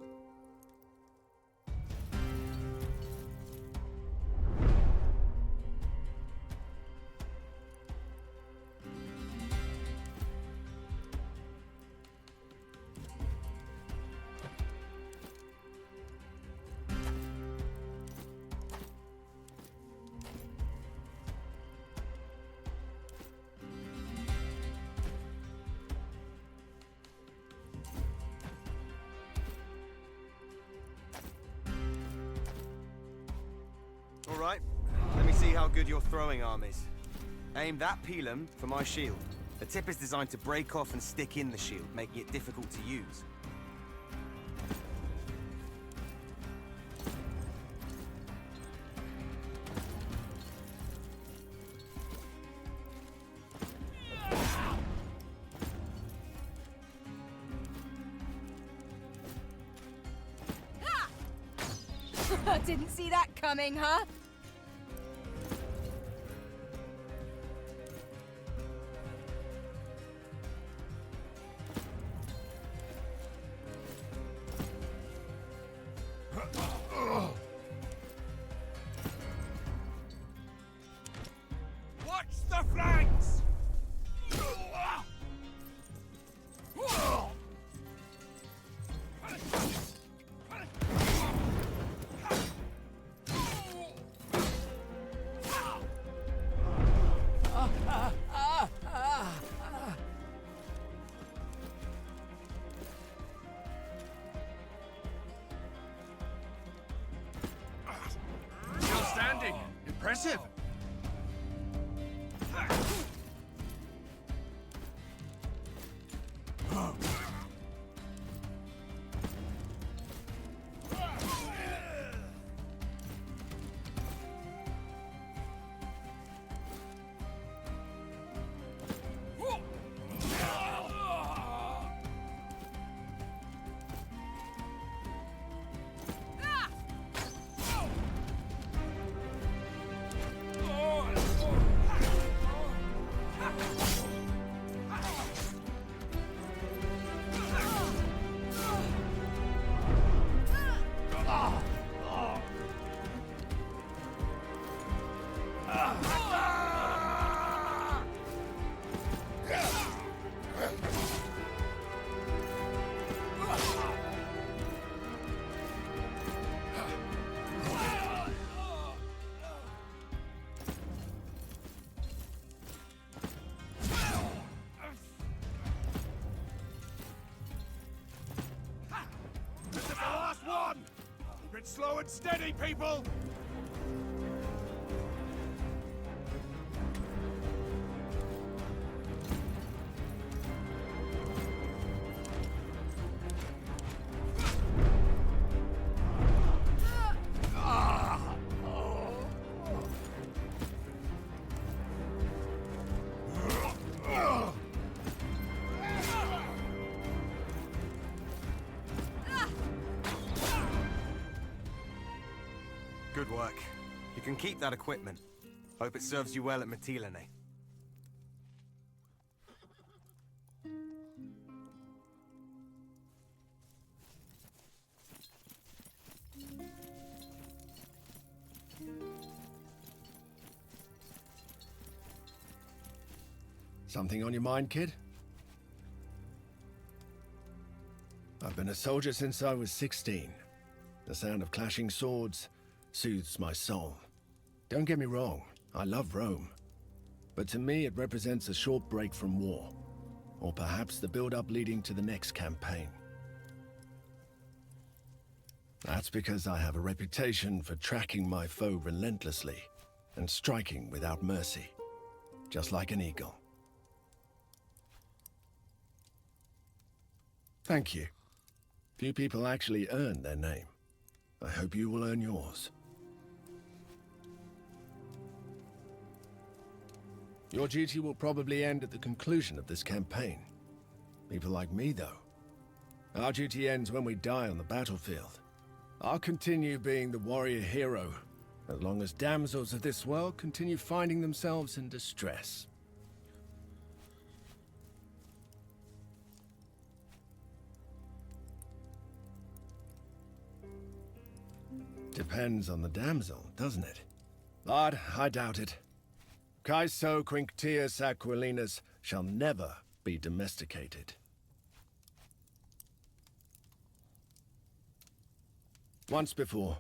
All right, let me see how good your throwing arm is. Aim that pilum for my shield. The tip is designed to break off and stick in the shield, making it difficult to use. Didn't see that coming, huh? Watch the flanks! Still standing. Impressive. This is the last one! Keep it slow and steady, people! Good work. You can keep that equipment. Hope it serves you well at Mytilene. Something on your mind, kid? I've been a soldier since I was 16. The sound of clashing swords soothes my soul. Don't get me wrong, I love Rome. But to me it represents a short break from war. Or perhaps the build-up leading to the next campaign. That's because I have a reputation for tracking my foe relentlessly and striking without mercy. Just like an eagle. Thank you. Few people actually earn their name. I hope you will earn yours. Your duty will probably end at the conclusion of this campaign. People like me, though. Our duty ends when we die on the battlefield. I'll continue being the warrior hero, as long as damsels of this world continue finding themselves in distress. Depends on the damsel, doesn't it? But I doubt it. Caeso Quinctius Aquilinus shall never be domesticated. Once before,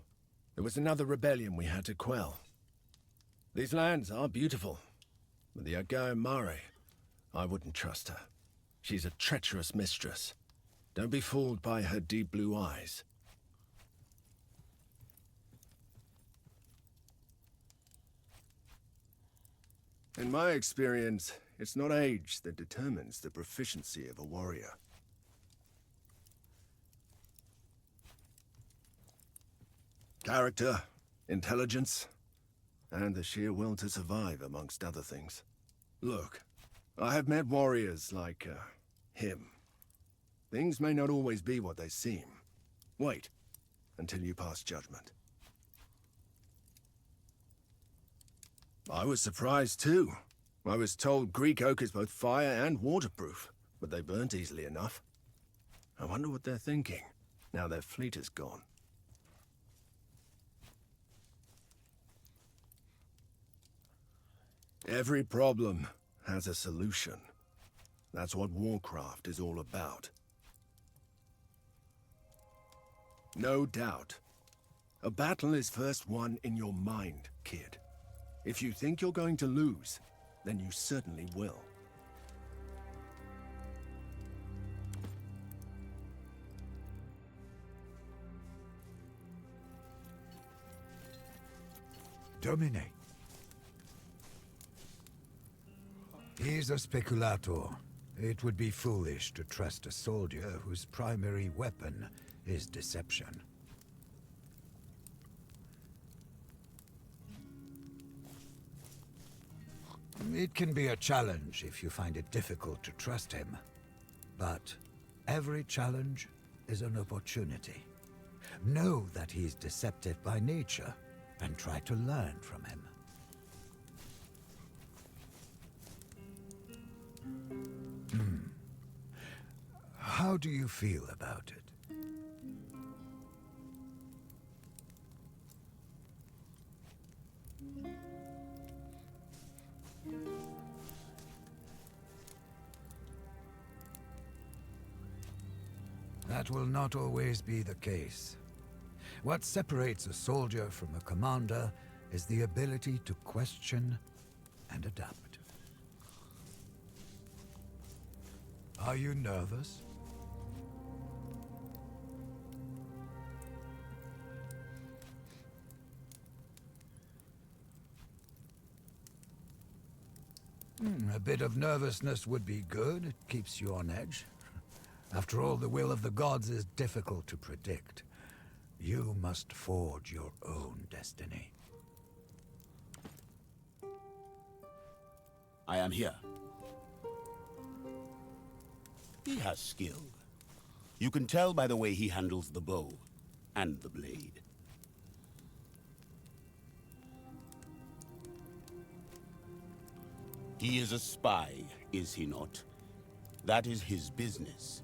there was another rebellion we had to quell. These lands are beautiful, but the Agae Mare, I wouldn't trust her. She's a treacherous mistress. Don't be fooled by her deep blue eyes. In my experience, it's not age that determines the proficiency of a warrior. Character, intelligence, and the sheer will to survive, amongst other things. Look, I have met warriors like, him. Things may not always be what they seem. Wait until you pass judgment. I was surprised too. I was told Greek oak is both fire and waterproof, but they burnt easily enough. I wonder what they're thinking, now their fleet is gone. Every problem has a solution. That's what Warcraft is all about. No doubt. A battle is first won in your mind, kid. If you think you're going to lose, then you certainly will. Domine. He's a speculator. It would be foolish to trust a soldier whose primary weapon is deception. It can be a challenge if you find it difficult to trust him. But every challenge is an opportunity. Know that he's deceptive by nature, and try to learn from him. How do you feel about it? That will not always be the case. What separates a soldier from a commander is the ability to question and adapt. Are you nervous? A bit of nervousness would be good. It keeps you on edge. After all, the will of the gods is difficult to predict. You must forge your own destiny. I am here. He has skill. You can tell by the way he handles the bow and the blade. He is a spy, is he not? That is his business.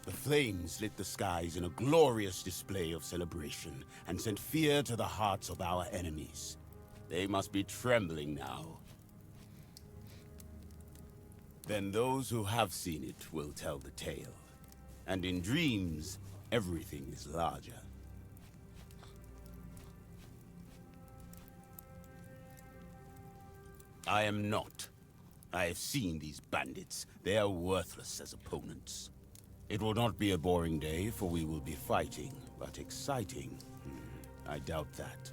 The flames lit the skies in a glorious display of celebration and sent fear to the hearts of our enemies. They must be trembling now. Then those who have seen it will tell the tale. And in dreams, everything is larger. I am not. I have seen these bandits. They are worthless as opponents. It will not be a boring day, for we will be fighting, but exciting. I doubt that.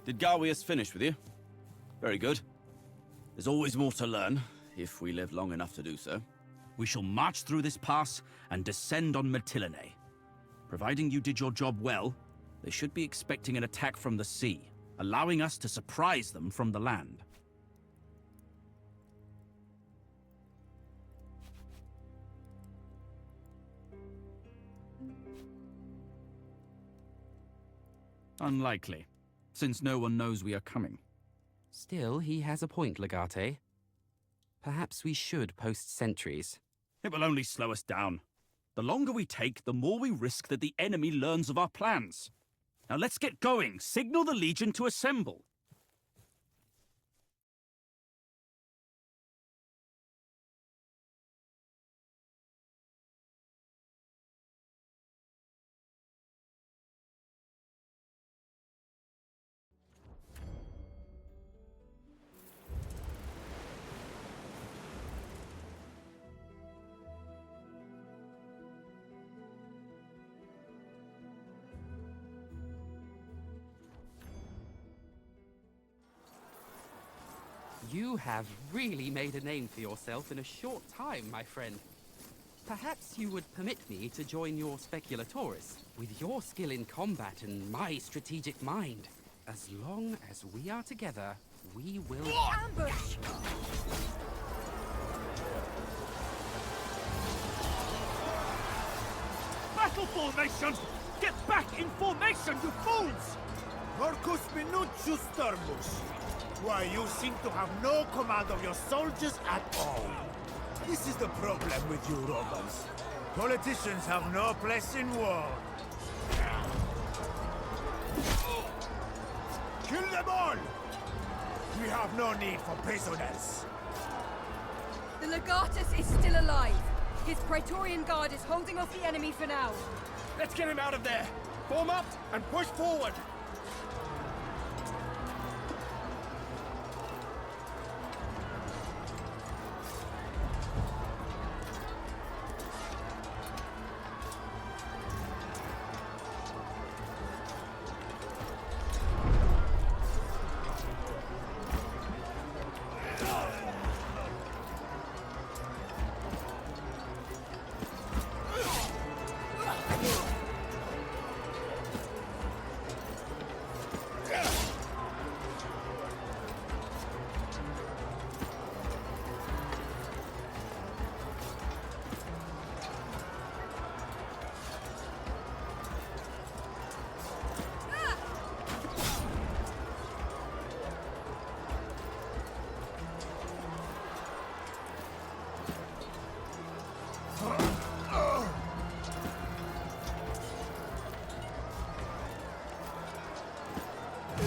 Did Garwius finish with you? Very good. There's always more to learn, if we live long enough to do so. We shall march through this pass and descend on Mytilene. Providing you did your job well, they should be expecting an attack from the sea, allowing us to surprise them from the land. Unlikely, since no one knows we are coming. Still, he has a point, Legate. Perhaps we should post sentries. It will only slow us down. The longer we take, the more we risk that the enemy learns of our plans. Now let's get going. Signal the Legion to assemble. You have really made a name for yourself in a short time, my friend. Perhaps you would permit me to join your speculatores. With your skill in combat and my strategic mind, as long as we are together, we will... Ambush! Battle formations! Get back in formation, you fools! Marcus Minucius Thermus. Why, you seem to have no command of your soldiers at all. This is the problem with you Romans. Politicians have no place in war. Kill them all! We have no need for prisoners. The Legatus is still alive. His Praetorian Guard is holding off the enemy for now. Let's get him out of there! Form up and push forward!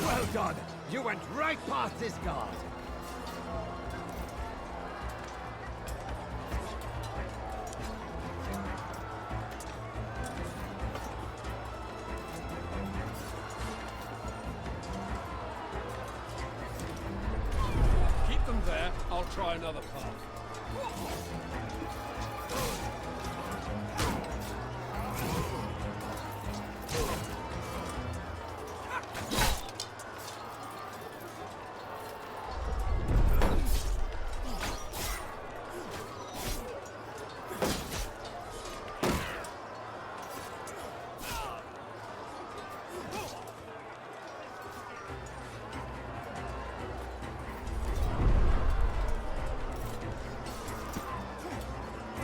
Well done! You went right past this guard! Keep them there. I'll try another path.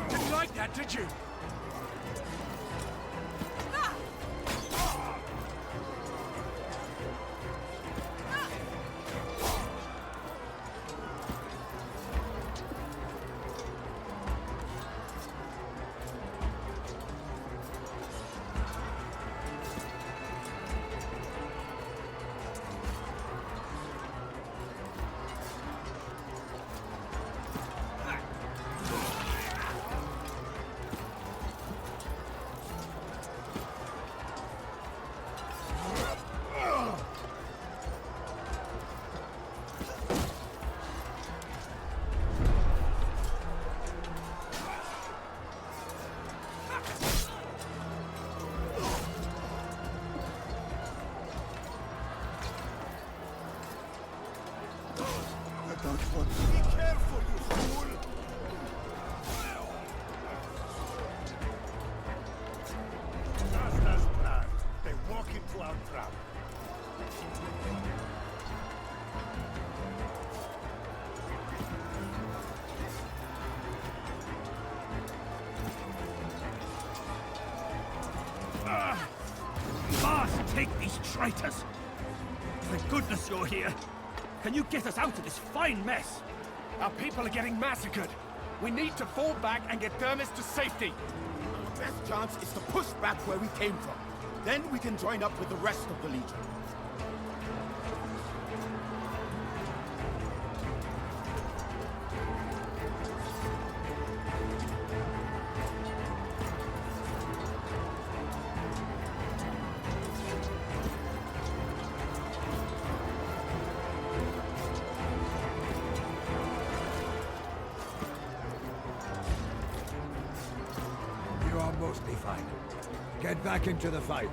Didn't like that, did you? Be careful, you fool! Just as planned. They walk into our trap. Mars, take these traitors! Thank goodness you're here. Can you get us out of this fine mess? Our people are getting massacred. We need to fall back and get Thermus to safety. Our best chance is to push back where we came from. Then we can join up with the rest of the Legion. You are mostly fine. Get back into the fight.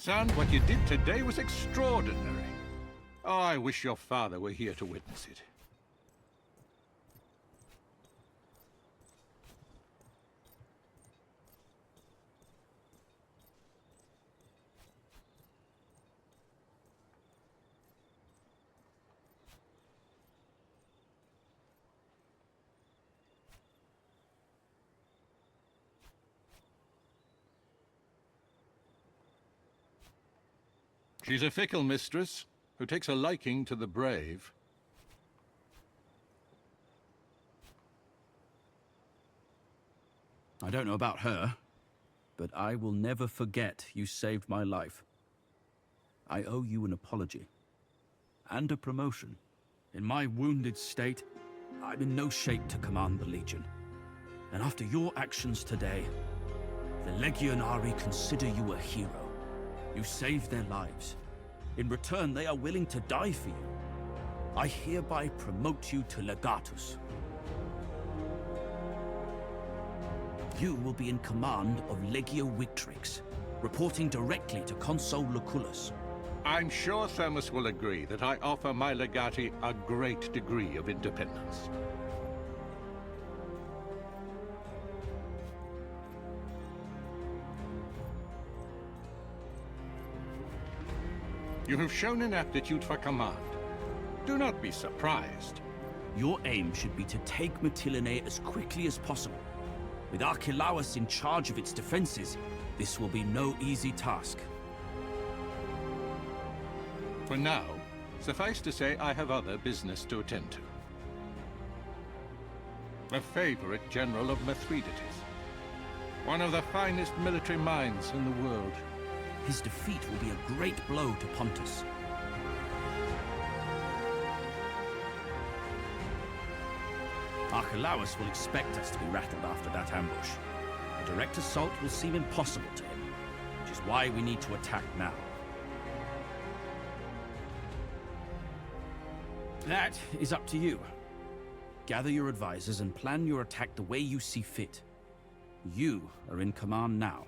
Son, what you did today was extraordinary. Oh, I wish your father were here to witness it. She's a fickle mistress, who takes a liking to the brave. I don't know about her, but I will never forget you saved my life. I owe you an apology. And a promotion. In my wounded state, I'm in no shape to command the Legion. And after your actions today, the Legionari consider you a hero. You saved their lives. In return, they are willing to die for you. I hereby promote you to Legatus. You will be in command of Legio Victrix, reporting directly to Consul Lucullus. I'm sure Thermus will agree that I offer my legati a great degree of independence. You have shown an aptitude for command. Do not be surprised. Your aim should be to take Mytilene as quickly as possible. With Archelaus in charge of its defenses, this will be no easy task. For now, suffice to say I have other business to attend to. A favorite general of Mithridates. One of the finest military minds in the world. His defeat will be a great blow to Pontus. Archelaus will expect us to be rattled after that ambush. A direct assault will seem impossible to him, which is why we need to attack now. That is up to you. Gather your advisors and plan your attack the way you see fit. You are in command now.